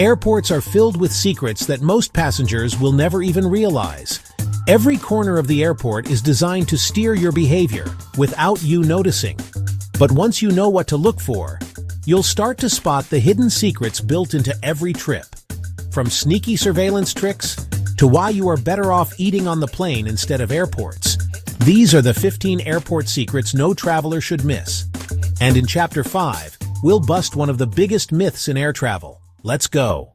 Airports are filled with secrets that most passengers will never even realize. Every corner of the airport is designed to steer your behavior without you noticing. But once you know what to look for, you'll start to spot the hidden secrets built into every trip. From sneaky surveillance tricks to why you are better off eating on the plane instead of airports. These are the 15 airport secrets no traveler should miss. And in Chapter 5, we'll bust one of the biggest myths in air travel. Let's go.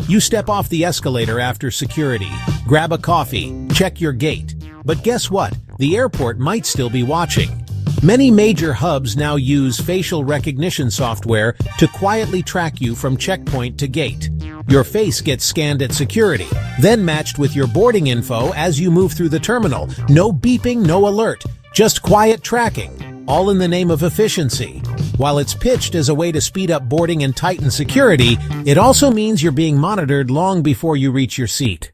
You step off the escalator after security, grab a coffee, check your gate. But guess what? The airport might still be watching. Many major hubs now use facial recognition software to quietly track you from checkpoint to gate. Your face gets scanned at security, then matched with your boarding info as you move through the terminal. No beeping, no alert, just quiet tracking, all in the name of efficiency. While it's pitched as a way to speed up boarding and tighten security, it also means you're being monitored long before you reach your seat.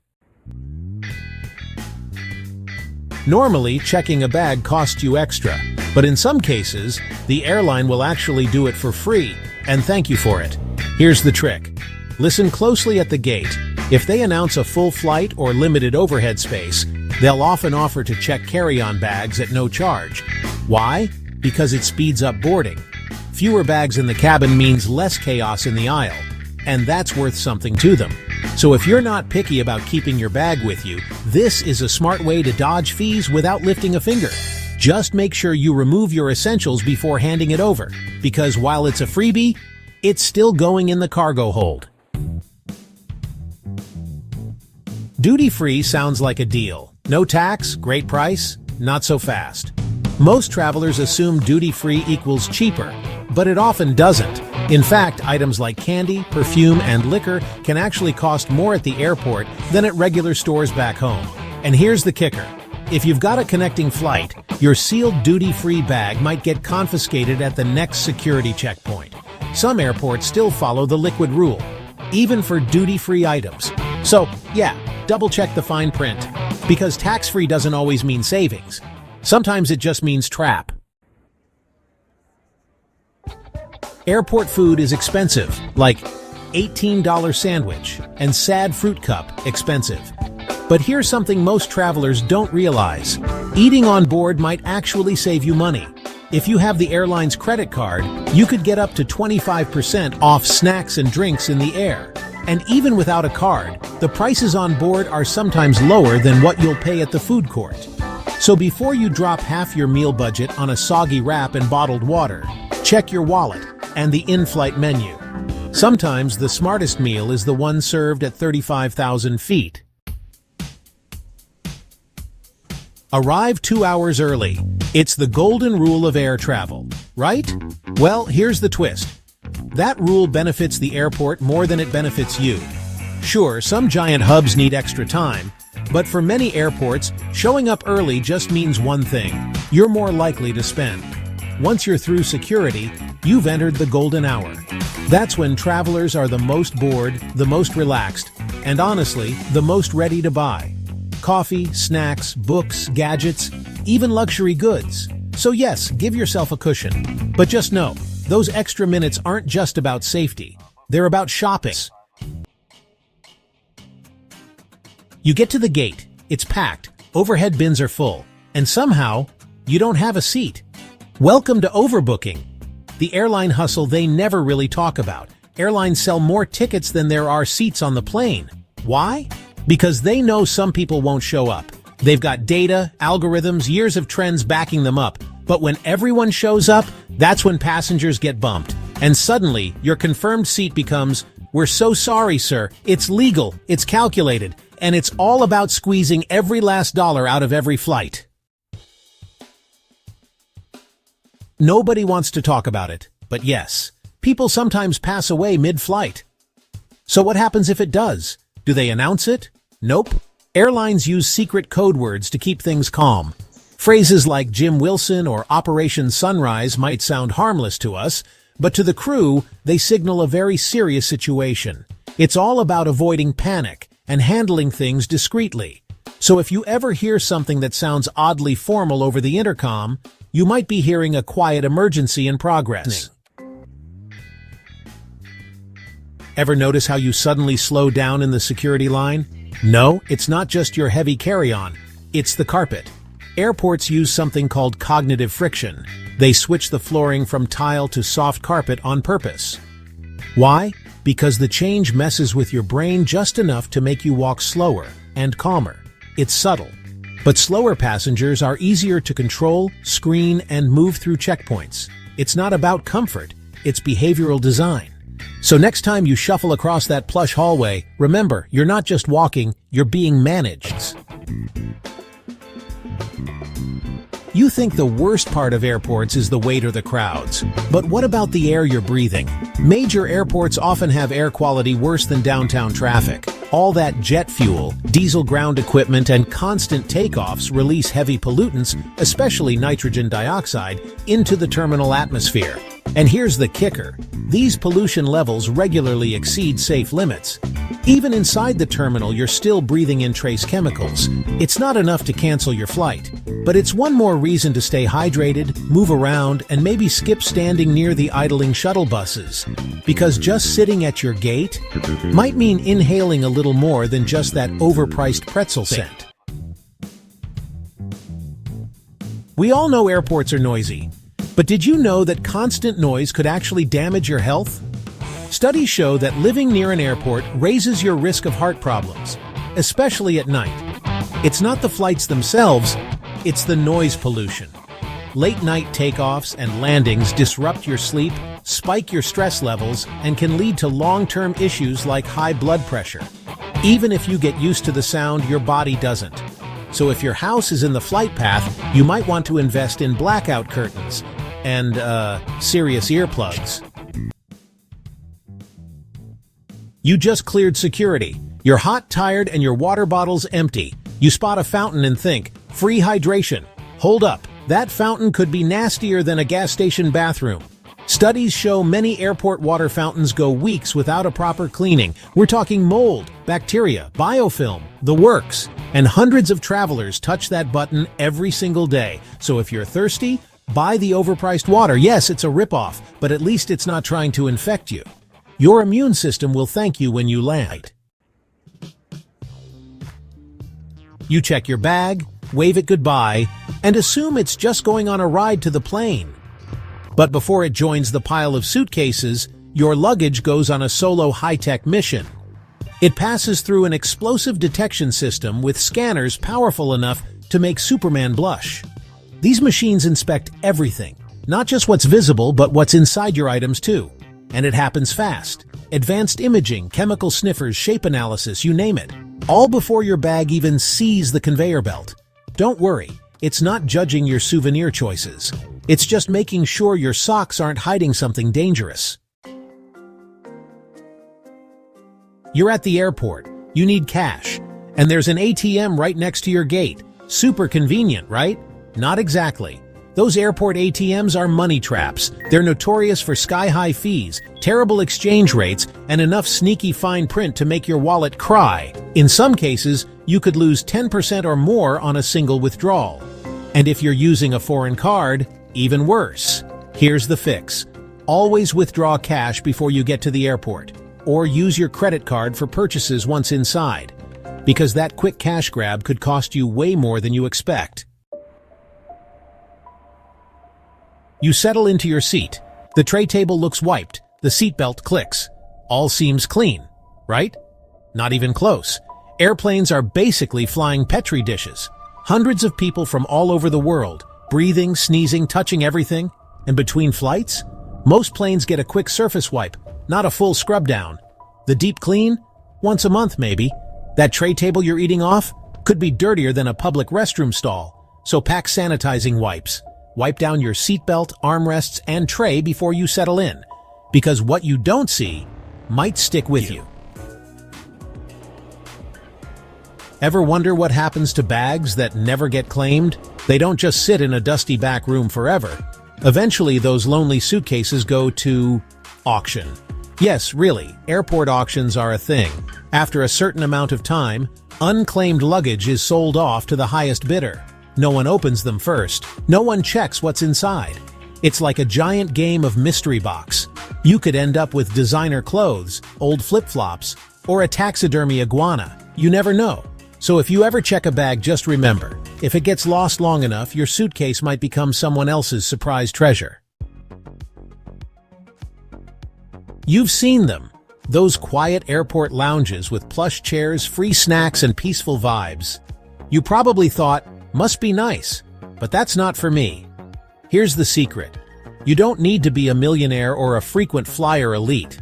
Normally, checking a bag costs you extra, but in some cases, the airline will actually do it for free, and thank you for it. Here's the trick. Listen closely at the gate. If they announce a full flight or limited overhead space, they'll often offer to check carry-on bags at no charge. Why? Because it speeds up boarding. Fewer bags in the cabin means less chaos in the aisle, and that's worth something to them. So if you're not picky about keeping your bag with you, this is a smart way to dodge fees without lifting a finger. Just make sure you remove your essentials before handing it over, because while it's a freebie, it's still going in the cargo hold. Duty-free sounds like a deal. No tax, great price, not so fast. Most travelers assume duty-free equals cheaper, but it often doesn't. In fact, items like candy, perfume, and liquor can actually cost more at the airport than at regular stores back home. And here's the kicker. If you've got a connecting flight, your sealed duty-free bag might get confiscated at the next security checkpoint. Some airports still follow the liquid rule, even for duty-free items. So, yeah, double-check the fine print, because tax-free doesn't always mean savings. Sometimes it just means trap. Airport food is expensive, like $18 sandwich and sad fruit cup expensive. But here's something most travelers don't realize. Eating on board might actually save you money. If you have the airline's credit card, you could get up to 25% off snacks and drinks in the air. And even without a card, the prices on board are sometimes lower than what you'll pay at the food court. So before you drop half your meal budget on a soggy wrap and bottled water, check your wallet and the in-flight menu. Sometimes the smartest meal is the one served at 35,000 feet. Arrive 2 hours early. It's the golden rule of air travel, right? Well, here's the twist. That rule benefits the airport more than it benefits you. Sure, some giant hubs need extra time, but for many airports, showing up early just means one thing. You're more likely to spend. Once you're through security, you've entered the golden hour. That's when travelers are the most bored, the most relaxed, and honestly, the most ready to buy. Coffee, snacks, books, gadgets, even luxury goods. So yes, give yourself a cushion. But just know, those extra minutes aren't just about safety. They're about shopping. You get to the gate, it's packed, overhead bins are full, and somehow, you don't have a seat. Welcome to Overbooking, the airline hustle they never really talk about. Airlines sell more tickets than there are seats on the plane. Why? Because they know some people won't show up. They've got data, algorithms, years of trends backing them up. But when everyone shows up, that's when passengers get bumped. And suddenly, your confirmed seat becomes, "We're so sorry, sir. It's legal, it's calculated, and it's all about squeezing every last dollar out of every flight." Nobody wants to talk about it, but yes, people sometimes pass away mid-flight. So what happens if it does? Do they announce it? Nope. Airlines use secret code words to keep things calm. Phrases like Jim Wilson or Operation Sunrise might sound harmless to us, but to the crew, they signal a very serious situation. It's all about avoiding panic and handling things discreetly. So if you ever hear something that sounds oddly formal over the intercom, you might be hearing a quiet emergency in progress. Ever notice how you suddenly slow down in the security line? No, it's not just your heavy carry-on. It's the carpet. Airports use something called cognitive friction. They switch the flooring from tile to soft carpet on purpose. Why? Because the change messes with your brain just enough to make you walk slower and calmer. It's subtle. But slower passengers are easier to control, screen, and move through checkpoints. It's not about comfort, it's behavioral design. So next time you shuffle across that plush hallway, remember, you're not just walking, you're being managed. You think the worst part of airports is the wait or the crowds. But what about the air you're breathing? Major airports often have air quality worse than downtown traffic. All that jet fuel, diesel ground equipment, and constant takeoffs release heavy pollutants, especially nitrogen dioxide, into the terminal atmosphere. And here's the kicker. These pollution levels regularly exceed safe limits. Even inside the terminal, you're still breathing in trace chemicals. It's not enough to cancel your flight, but it's one more reason to stay hydrated, move around, and maybe skip standing near the idling shuttle buses. Because just sitting at your gate might mean inhaling a little more than just that overpriced pretzel scent. We all know airports are noisy. But did you know that constant noise could actually damage your health? Studies show that living near an airport raises your risk of heart problems, especially at night. It's not the flights themselves, it's the noise pollution. Late-night takeoffs and landings disrupt your sleep, spike your stress levels, and can lead to long-term issues like high blood pressure. Even if you get used to the sound, your body doesn't. So if your house is in the flight path, you might want to invest in blackout curtains and, serious earplugs. You just cleared security. You're hot, tired, and your water bottle's empty. You spot a fountain and think, free hydration. Hold up, that fountain could be nastier than a gas station bathroom. Studies show many airport water fountains go weeks without a proper cleaning. We're talking mold, bacteria, biofilm, the works. And hundreds of travelers touch that button every single day. So if you're thirsty, buy the overpriced water. Yes, it's a ripoff, but at least it's not trying to infect you. Your immune system will thank you when you land. You check your bag, wave it goodbye, and assume it's just going on a ride to the plane. But before it joins the pile of suitcases, your luggage goes on a solo high-tech mission. It passes through an explosive detection system with scanners powerful enough to make Superman blush. These machines inspect everything, not just what's visible, but what's inside your items too. And it happens fast. Advanced imaging, chemical sniffers, shape analysis, you name it. All before your bag even sees the conveyor belt. Don't worry, it's not judging your souvenir choices. It's just making sure your socks aren't hiding something dangerous. You're at the airport, you need cash, and there's an ATM right next to your gate. Super convenient, right? Not exactly. Those airport ATMs are money traps. They're notorious for sky-high fees, terrible exchange rates, and enough sneaky fine print to make your wallet cry. In some cases, you could lose 10% or more on a single withdrawal. And if you're using a foreign card, even worse. Here's the fix. Always withdraw cash before you get to the airport, or use your credit card for purchases once inside, because that quick cash grab could cost you way more than you expect. You settle into your seat. The tray table looks wiped. The seatbelt clicks. All seems clean, right? Not even close. Airplanes are basically flying Petri dishes. Hundreds of people from all over the world, breathing, sneezing, touching everything. And between flights, most planes get a quick surface wipe, not a full scrub down. The deep clean? Once a month, maybe. That tray table you're eating off could be dirtier than a public restroom stall. So pack sanitizing wipes. Wipe down your seatbelt, armrests, and tray before you settle in, because what you don't see might stick with you. Ever wonder what happens to bags that never get claimed? They don't just sit in a dusty back room forever. Eventually, those lonely suitcases go to auction. Yes, really, airport auctions are a thing. After a certain amount of time, unclaimed luggage is sold off to the highest bidder. No one opens them first. No one checks what's inside. It's like a giant game of mystery box. You could end up with designer clothes, old flip-flops, or a taxidermy iguana. You never know. So if you ever check a bag, just remember, if it gets lost long enough, your suitcase might become someone else's surprise treasure. You've seen them. Those quiet airport lounges with plush chairs, free snacks, and peaceful vibes. You probably thought, must be nice, but that's not for me. Here's the secret. You don't need to be a millionaire or a frequent flyer elite.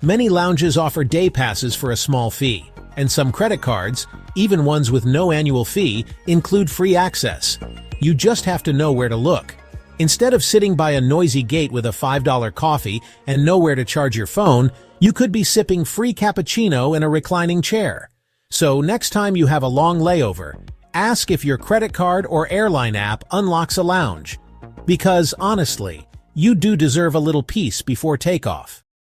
Many lounges offer day passes for a small fee, and some credit cards, even ones with no annual fee, include free access. You just have to know where to look. Instead of sitting by a noisy gate with a $5 coffee and nowhere to charge your phone, you could be sipping free cappuccino in a reclining chair. So next time you have a long layover, ask if your credit card or airline app unlocks a lounge. Because honestly, you do deserve a little peace before takeoff.